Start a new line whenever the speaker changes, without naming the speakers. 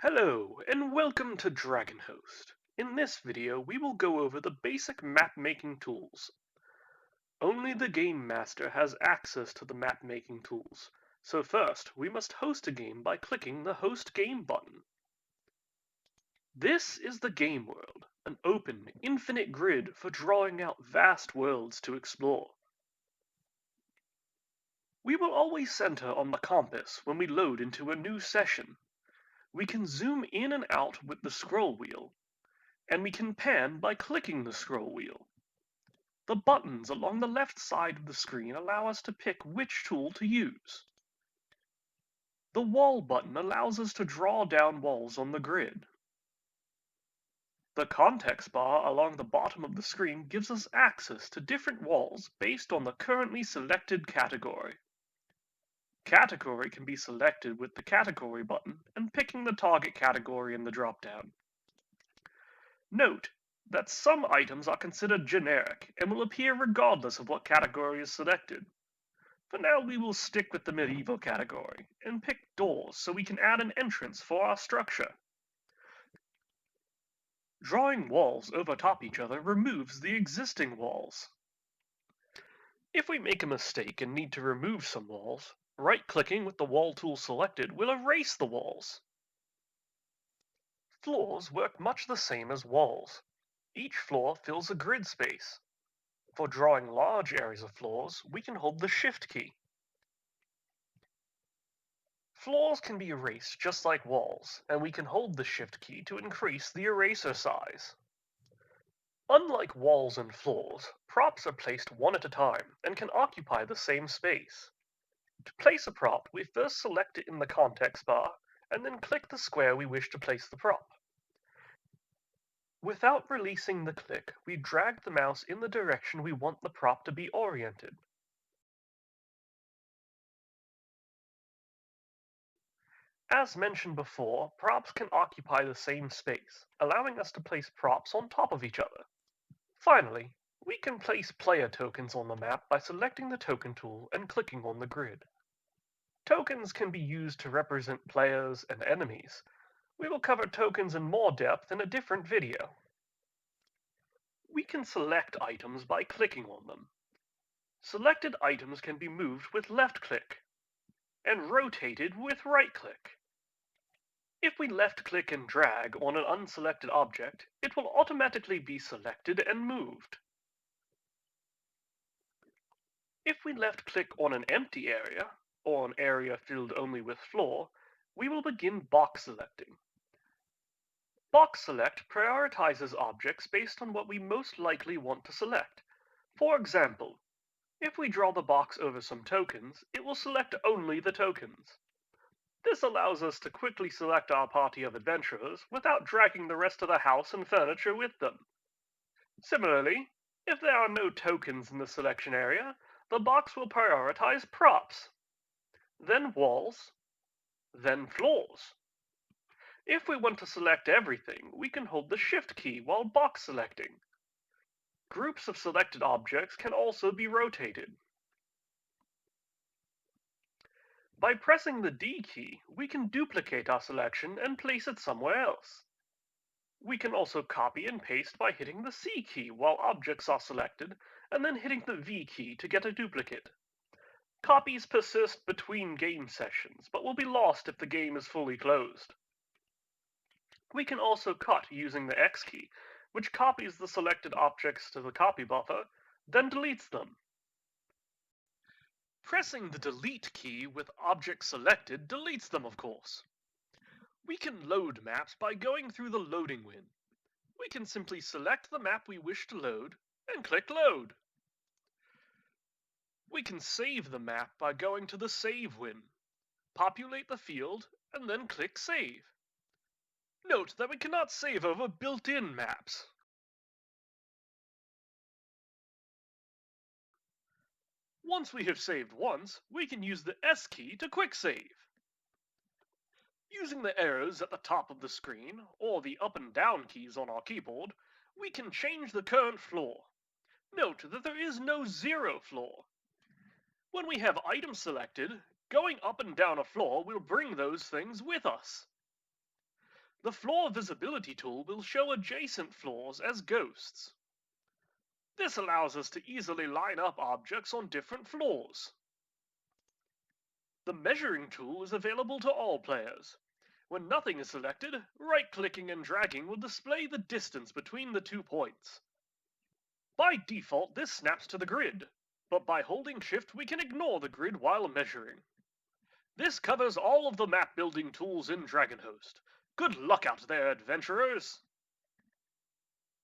Hello, and welcome to DragonHost. In this video, we will go over the basic map-making tools. Only the Game Master has access to the map-making tools, so first, we must host a game by clicking the Host Game button. This is the game world, an open, infinite grid for drawing out vast worlds to explore. We will always center on the compass when we load into a new session. We can zoom in and out with the scroll wheel, and we can pan by clicking the scroll wheel. The buttons along the left side of the screen allow us to pick which tool to use. The wall button allows us to draw down walls on the grid. The context bar along the bottom of the screen gives us access to different walls based on the currently selected category. Category can be selected with the category button and picking the target category in the dropdown. Note that some items are considered generic and will appear regardless of what category is selected. For now, we will stick with the medieval category and pick doors so we can add an entrance for our structure. Drawing walls over top each other removes the existing walls. If we make a mistake and need to remove some walls, right-clicking with the wall tool selected will erase the walls. Floors work much the same as walls. Each floor fills a grid space. For drawing large areas of floors, we can hold the Shift key. Floors can be erased just like walls, and we can hold the Shift key to increase the eraser size. Unlike walls and floors, props are placed one at a time and can occupy the same space. To place a prop, we first select it in the context bar, and then click the square we wish to place the prop. Without releasing the click, we drag the mouse in the direction we want the prop to be oriented. As mentioned before, props can occupy the same space, allowing us to place props on top of each other. Finally, we can place player tokens on the map by selecting the token tool and clicking on the grid. Tokens can be used to represent players and enemies. We will cover tokens in more depth in a different video. We can select items by clicking on them. Selected items can be moved with left click and rotated with right click. If we left-click and drag on an unselected object, it will automatically be selected and moved. If we left-click on an empty area, or an area filled only with floor, we will begin box selecting. Box select prioritizes objects based on what we most likely want to select. For example, if we draw the box over some tokens, it will select only the tokens. This allows us to quickly select our party of adventurers without dragging the rest of the house and furniture with them. Similarly, if there are no tokens in the selection area, the box will prioritize props, then walls, then floors. If we want to select everything, we can hold the Shift key while box selecting. Groups of selected objects can also be rotated. By pressing the D key, we can duplicate our selection and place it somewhere else. We can also copy and paste by hitting the C key while objects are selected, and then hitting the V key to get a duplicate. Copies persist between game sessions, but will be lost if the game is fully closed. We can also cut using the X key, which copies the selected objects to the copy buffer, then deletes them. Pressing the Delete key with objects selected deletes them, of course. We can load maps by going through the loading win. We can simply select the map we wish to load and click Load. We can save the map by going to the Save win. Populate the field and then click Save. Note that we cannot save over built-in maps. Once we have saved once, we can use the S key to quick save. Using the arrows at the top of the screen, or the up and down keys on our keyboard, we can change the current floor. Note that there is no zero floor. When we have items selected, going up and down a floor will bring those things with us. The Floor Visibility tool will show adjacent floors as ghosts. This allows us to easily line up objects on different floors. The Measuring tool is available to all players. When nothing is selected, right-clicking and dragging will display the distance between the 2 points. By default, this snaps to the grid, but by holding Shift we can ignore the grid while measuring. This covers all of the map building tools in DragonHost. Good luck out there, adventurers!